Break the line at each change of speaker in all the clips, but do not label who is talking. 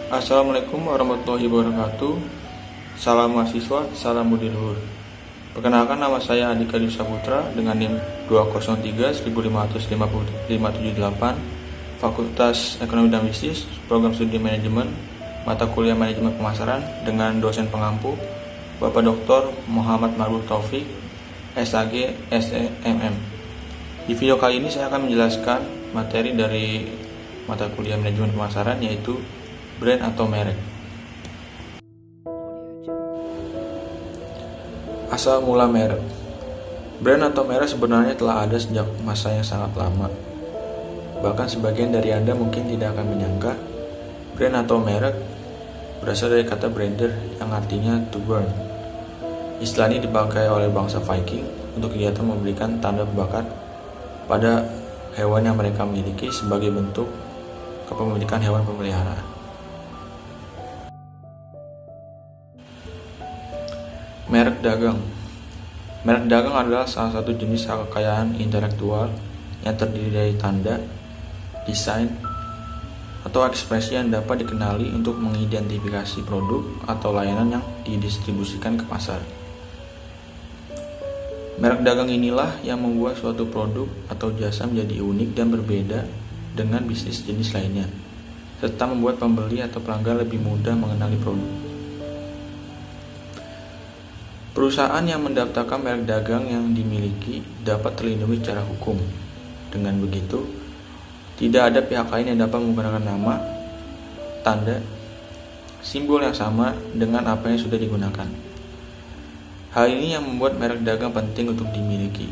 Assalamualaikum warahmatullahi wabarakatuh. Salam mahasiswa, salam budi luhur. Perkenalkan, nama saya Andika Dwi Saputra dengan NIM 203-15578, Fakultas Ekonomi dan Bisnis, Program Studi Manajemen, mata kuliah Manajemen Pemasaran, dengan dosen pengampu Bapak Dr. Muhammad Marbul Taufik, SAG, SEMM. Di video kali ini saya akan menjelaskan materi dari mata kuliah Manajemen Pemasaran, yaitu brand atau merek. Asal mula merek. Brand atau merek sebenarnya telah ada sejak masa yang sangat lama. Bahkan sebagian dari Anda mungkin tidak akan menyangka brand atau merek berasal dari kata brander yang artinya to burn. Istilah ini dipakai oleh bangsa Viking untuk kegiatan memberikan tanda bakat pada hewan yang mereka miliki sebagai bentuk kepemilikan hewan peliharaan. Merek dagang. Merek dagang adalah salah satu jenis kekayaan intelektual yang terdiri dari tanda, desain, atau ekspresi yang dapat dikenali untuk mengidentifikasi produk atau layanan yang didistribusikan ke pasar. Merek dagang inilah yang membuat suatu produk atau jasa menjadi unik dan berbeda dengan bisnis jenis lainnya, serta membuat pembeli atau pelanggan lebih mudah mengenali produk. Perusahaan yang mendaftarkan merek dagang yang dimiliki dapat terlindungi secara hukum. Dengan begitu, tidak ada pihak lain yang dapat menggunakan nama, tanda, simbol yang sama dengan apa yang sudah digunakan. Hal ini yang membuat merek dagang penting untuk dimiliki.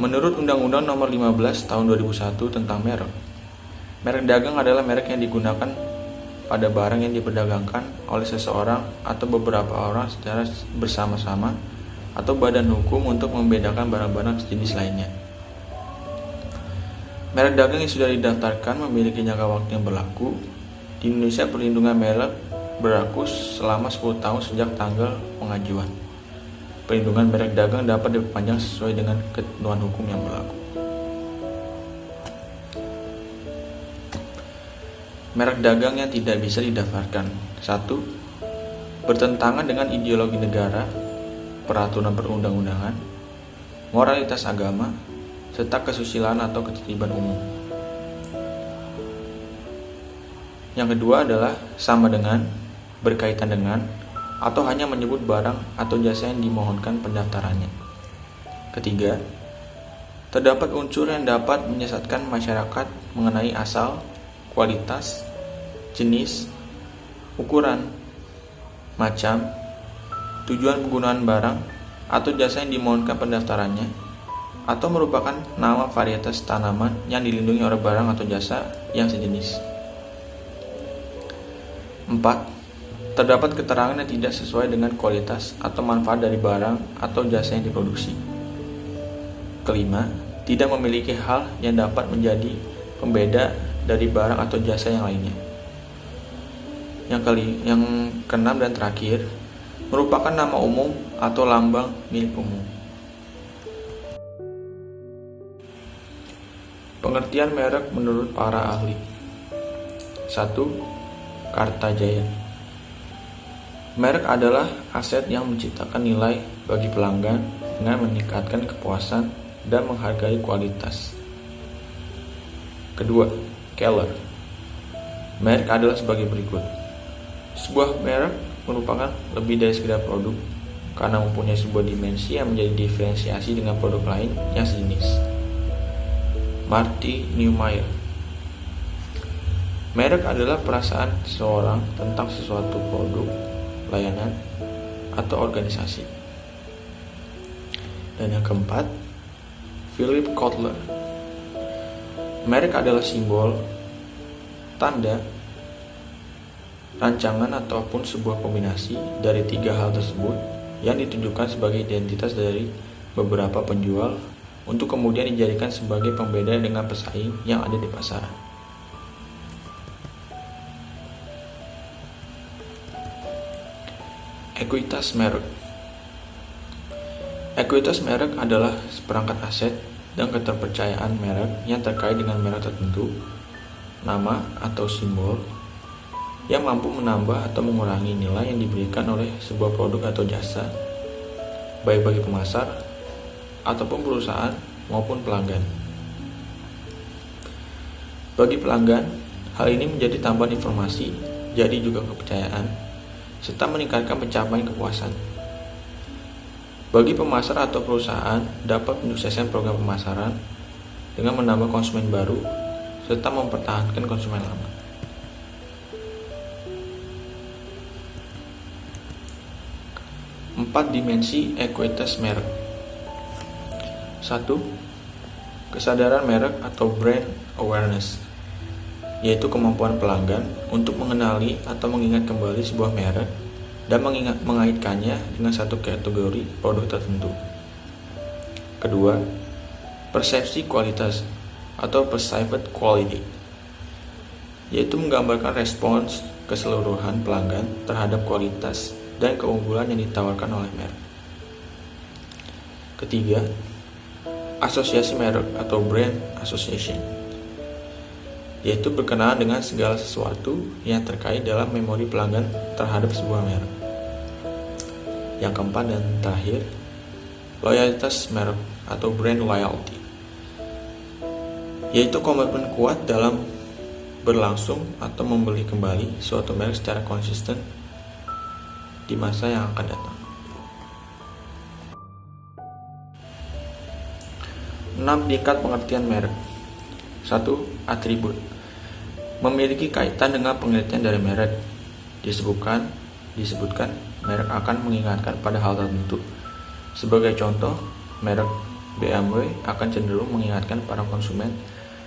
Menurut Undang-Undang Nomor 15 Tahun 2001 tentang merek, merek dagang adalah merek yang digunakan pada barang yang diperdagangkan oleh seseorang atau beberapa orang secara bersama-sama atau badan hukum untuk membedakan barang-barang sejenis lainnya. Merek dagang yang sudah didaftarkan memiliki jangka waktu yang berlaku. Di Indonesia, perlindungan merek berlaku selama 10 tahun sejak tanggal pengajuan. Perlindungan merek dagang dapat diperpanjang sesuai dengan ketentuan hukum yang berlaku. Merek dagang yang tidak bisa didaftarkan. 1. Bertentangan dengan ideologi negara, peraturan perundang-undangan, moralitas agama, serta kesusilaan atau ketertiban umum. Yang kedua adalah sama dengan, berkaitan dengan, atau hanya menyebut barang atau jasa yang dimohonkan pendaftarannya. Ketiga, terdapat unsur yang dapat menyesatkan masyarakat mengenai asal, kualitas, jenis, ukuran, macam, tujuan penggunaan barang atau jasa yang dimohonkan pendaftarannya, atau merupakan nama varietas tanaman yang dilindungi oleh barang atau jasa yang sejenis. 4. Terdapat keterangan yang tidak sesuai dengan kualitas atau manfaat dari barang atau jasa yang diproduksi. Kelima, tidak memiliki hal yang dapat menjadi pembeda dari barang atau jasa yang lainnya. Yang keenam dan terakhir, merupakan nama umum atau lambang milik umum. Pengertian merek menurut para ahli. 1. Kartajaya. Merek adalah aset yang menciptakan nilai bagi pelanggan dengan meningkatkan kepuasan dan menghargai kualitas. Kedua, Keller. Merek adalah sebagai berikut. Sebuah merek merupakan lebih dari sekedar produk karena mempunyai sebuah dimensi yang menjadi diferensiasi dengan produk lain yang sejenis. Marty Neumeier. Merek adalah perasaan seseorang tentang sesuatu produk, layanan, atau organisasi. Dan yang keempat, Philip Kotler. Merek adalah simbol, tanda, rancangan ataupun sebuah kombinasi dari tiga hal tersebut yang ditujukan sebagai identitas dari beberapa penjual untuk kemudian dijadikan sebagai pembeda dengan pesaing yang ada di pasaran. Ekuitas merek. Ekuitas merek adalah seperangkat aset dan keterpercayaan merek yang terkait dengan merek tertentu nama atau simbol yang mampu menambah atau mengurangi nilai yang diberikan oleh sebuah produk atau jasa, baik bagi pemasar ataupun perusahaan maupun pelanggan. Bagi pelanggan, hal ini menjadi tambahan informasi, jadi juga kepercayaan, serta meningkatkan pencapaian kepuasan. Bagi pemasar atau perusahaan, dapat menyukseskan program pemasaran dengan menambah konsumen baru, serta mempertahankan konsumen lama. Empat dimensi ekuitas merek. 1. Kesadaran merek atau brand awareness, yaitu kemampuan pelanggan untuk mengenali atau mengingat kembali sebuah merek dan mengaitkannya dengan satu kategori produk tertentu. Kedua, persepsi kualitas atau perceived quality, yaitu menggambarkan respons keseluruhan pelanggan terhadap kualitas dan keunggulan yang ditawarkan oleh merek. Ketiga, asosiasi merek atau brand association, yaitu berkenaan dengan segala sesuatu yang terkait dalam memori pelanggan terhadap sebuah merek. Yang keempat dan terakhir, loyalitas merek atau brand loyalty, yaitu komitmen kuat dalam berlangsung atau membeli kembali suatu merek secara konsisten di masa yang akan datang. 6. Tingkat pengertian merek. 1. Atribut, memiliki kaitan dengan pengertian dari merek. Disebutkan merek akan mengingatkan pada hal tertentu. Sebagai contoh, merek BMW akan cenderung mengingatkan para konsumen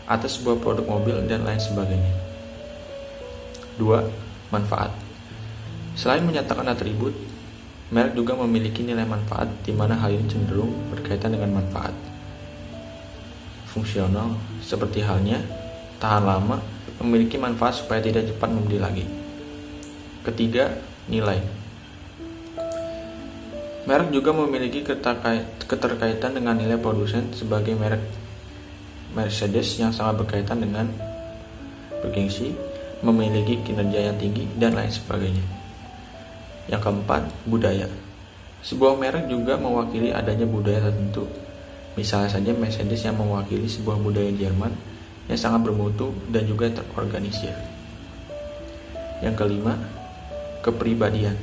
atas sebuah produk mobil dan lain sebagainya. 2. Manfaat. Selain menyatakan atribut, merek juga memiliki nilai manfaat di mana hal ini cenderung berkaitan dengan manfaat fungsional, seperti halnya tahan lama, memiliki manfaat supaya tidak cepat membeli lagi. Ketiga, nilai. Merek juga memiliki keterkaitan dengan nilai produsen, sebagai merek Mercedes yang sangat berkaitan dengan bergengsi, memiliki kinerja yang tinggi, dan lain sebagainya. Yang keempat, budaya. Sebuah merek juga mewakili adanya budaya tertentu. Misalnya saja Mercedes yang mewakili sebuah budaya Jerman yang sangat bermutu dan juga terorganisir. Yang kelima, kepribadian.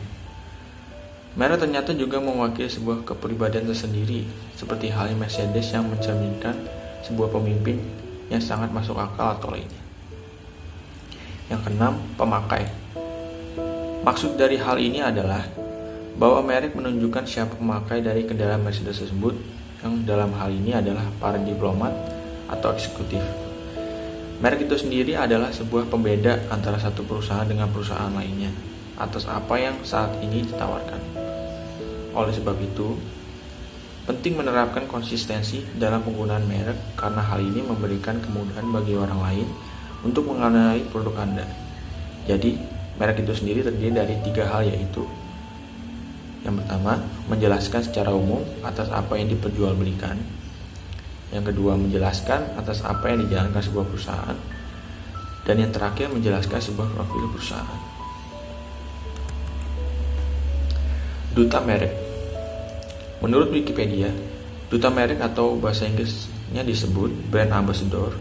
Merek ternyata juga mewakili sebuah kepribadian tersendiri, seperti halnya Mercedes yang mencerminkan sebuah pemimpin yang sangat masuk akal atau lainnya. Yang keenam, pemakai. Maksud dari hal ini adalah bahwa merek menunjukkan siapa pemakai dari kendaraan Mercedes tersebut, yang dalam hal ini adalah para diplomat atau eksekutif. Merek itu sendiri adalah sebuah pembeda antara satu perusahaan dengan perusahaan lainnya atas apa yang saat ini ditawarkan. Oleh sebab itu, penting menerapkan konsistensi dalam penggunaan merek karena hal ini memberikan kemudahan bagi orang lain untuk mengenali produk Anda. Jadi, merek itu sendiri terdiri dari 3 hal, yaitu yang pertama, menjelaskan secara umum atas apa yang diperjualbelikan. Yang kedua, menjelaskan atas apa yang dijalankan sebuah perusahaan. Dan yang terakhir, menjelaskan sebuah profil perusahaan. Duta merek. Menurut Wikipedia, duta merek atau bahasa Inggrisnya disebut brand ambassador.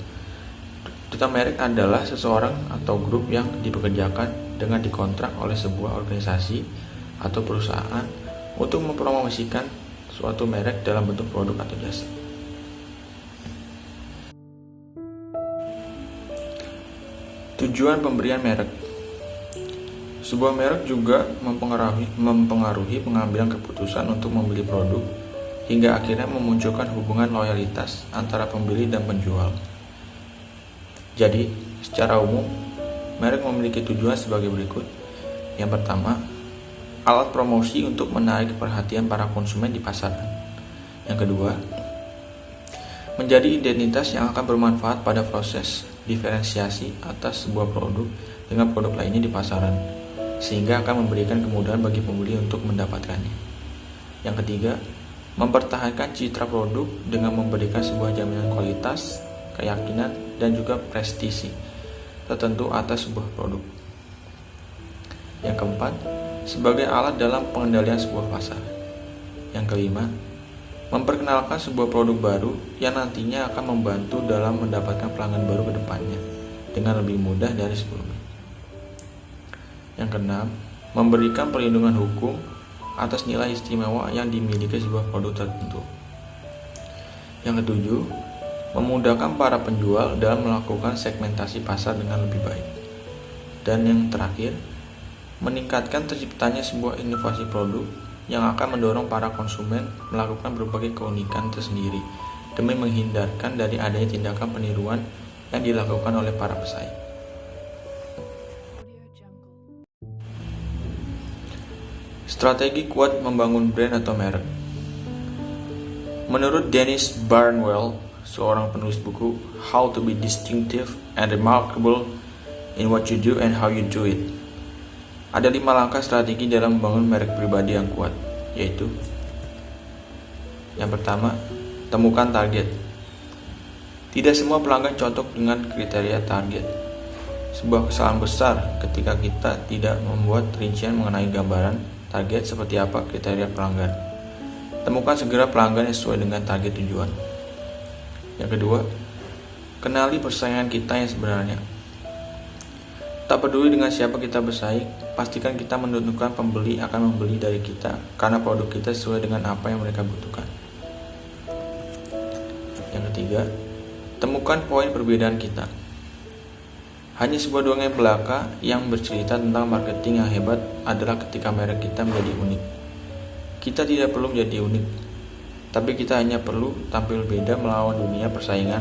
Duta merek adalah seseorang atau grup yang dipekerjakan dengan dikontrak oleh sebuah organisasi atau perusahaan untuk mempromosikan suatu merek dalam bentuk produk atau jasa. Tujuan pemberian merek. Sebuah merek juga mempengaruhi pengambilan keputusan untuk membeli produk, hingga akhirnya memunculkan hubungan loyalitas antara pembeli dan penjual. Jadi, secara umum, merek memiliki tujuan sebagai berikut. Yang pertama, alat promosi untuk menarik perhatian para konsumen di pasaran. Yang kedua, menjadi identitas yang akan bermanfaat pada proses diferensiasi atas sebuah produk dengan produk lainnya di pasaran, sehingga akan memberikan kemudahan bagi pembeli untuk mendapatkannya. Yang ketiga, mempertahankan citra produk dengan memberikan sebuah jaminan kualitas, keyakinan, dan juga prestisi, tertentu atas sebuah produk. Yang keempat, sebagai alat dalam pengendalian sebuah pasar. Yang kelima, memperkenalkan sebuah produk baru yang nantinya akan membantu dalam mendapatkan pelanggan baru ke depannya dengan lebih mudah dari sebelumnya. Yang keenam, memberikan perlindungan hukum atas nilai istimewa yang dimiliki sebuah produk tertentu. Yang ketujuh, memudahkan para penjual dalam melakukan segmentasi pasar dengan lebih baik. Dan yang terakhir, meningkatkan terciptanya sebuah inovasi produk yang akan mendorong para konsumen melakukan berbagai keunikan tersendiri demi menghindarkan dari adanya tindakan peniruan yang dilakukan oleh para pesaing. Strategi kuat membangun brand atau merek. Menurut Dennis Barnwell, seorang penulis buku How to be Distinctive and Remarkable in What You Do and How You Do It, ada 5 langkah strategi dalam membangun merek pribadi yang kuat, yaitu: yang pertama, temukan target. Tidak semua pelanggan cocok dengan kriteria target. Sebuah kesalahan besar ketika kita tidak membuat rincian mengenai gambaran target seperti apa kriteria pelanggan. Temukan segera pelanggan yang sesuai dengan target tujuan. Yang kedua, kenali persaingan kita yang sebenarnya. Tak peduli dengan siapa kita bersaing, pastikan kita menentukan pembeli akan membeli dari kita karena produk kita sesuai dengan apa yang mereka butuhkan. Yang ketiga, temukan poin perbedaan kita. Hanya sebuah dongeng belaka yang bercerita tentang marketing yang hebat adalah ketika merek kita menjadi unik. Kita tidak perlu menjadi unik, tapi kita hanya perlu tampil beda melawan dunia persaingan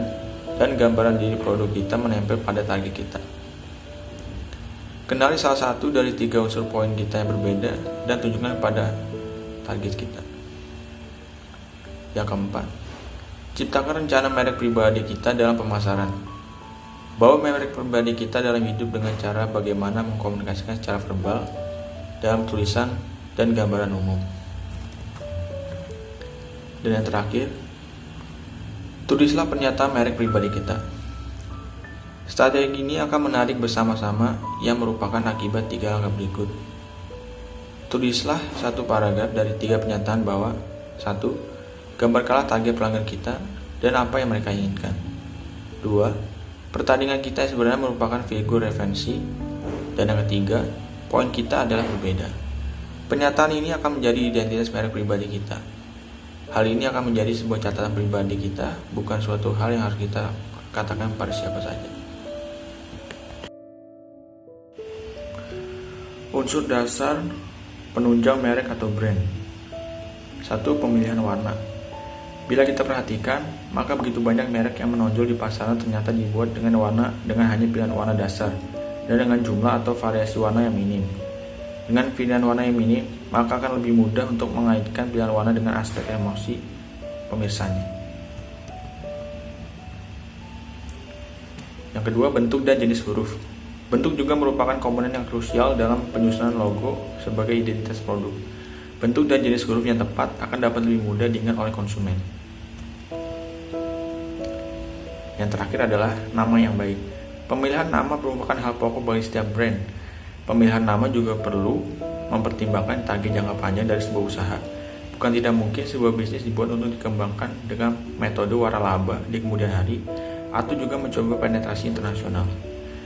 dan gambaran diri produk kita menempel pada target kita. Kenali salah satu dari 3 unsur poin kita yang berbeda dan tunjukkan pada target kita. Yang keempat, ciptakan rencana merek pribadi kita dalam pemasaran. Bawa merek pribadi kita dalam hidup dengan cara bagaimana mengkomunikasikan secara verbal, dalam tulisan, dan gambaran umum. Dan yang terakhir, tulislah pernyataan merek pribadi kita. Strategi ini akan menarik bersama-sama yang merupakan akibat 3 langkah berikut. Tulislah 1 paragraf dari 3 pernyataan bahwa 1. Gambarkanlah target pelanggan kita dan apa yang mereka inginkan. 2. Pertandingan kita sebenarnya merupakan figur referensi. Dan yang ketiga, poin kita adalah berbeda. Pernyataan ini akan menjadi identitas merek pribadi kita. Hal ini akan menjadi sebuah catatan pribadi kita, bukan suatu hal yang harus kita katakan pada siapa saja. Unsur dasar penunjang merek atau brand. 1. Pemilihan warna. Bila kita perhatikan, maka begitu banyak merek yang menonjol di pasaran ternyata dibuat dengan hanya pilihan warna dasar dan dengan jumlah atau variasi warna yang minim. Dengan pilihan warna yang minim, maka akan lebih mudah untuk mengaitkan pilihan warna dengan aspek emosi pemirsanya. Yang kedua, bentuk dan jenis huruf. Bentuk juga merupakan komponen yang krusial dalam penyusunan logo sebagai identitas produk. Bentuk dan jenis huruf yang tepat akan dapat lebih mudah diingat oleh konsumen. Yang terakhir adalah nama yang baik. Pemilihan nama merupakan hal pokok bagi setiap brand. Pemilihan nama juga perlu mempertimbangkan target jangka panjang dari sebuah usaha. Bukan tidak mungkin sebuah bisnis dibuat untuk dikembangkan dengan metode waralaba di kemudian hari, atau juga mencoba penetrasi internasional.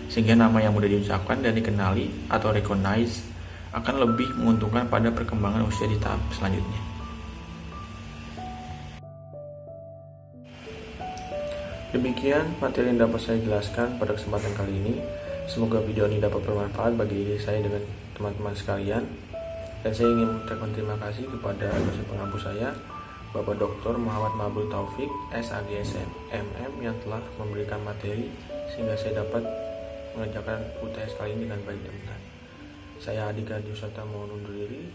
Sehingga nama yang mudah diucapkan dan dikenali atau recognize akan lebih menguntungkan pada perkembangan usia di tahap selanjutnya. Demikian materi yang dapat saya jelaskan pada kesempatan kali ini. Semoga video ini dapat bermanfaat bagi diri saya dan teman-teman sekalian. Dan saya ingin mengucapkan terima kasih kepada dosen pengampu saya, Bapak Dr. Muhammad Mabul Taufik, SAGSM MM, yang telah memberikan materi sehingga saya dapat mengerjakan UTS kali ini dengan baik dan benar. Saya Adika Diusata mohon undur diri.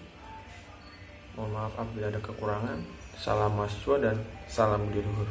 Mohon maaf apabila ada kekurangan. Salam mahasiswa dan salam budi luhur.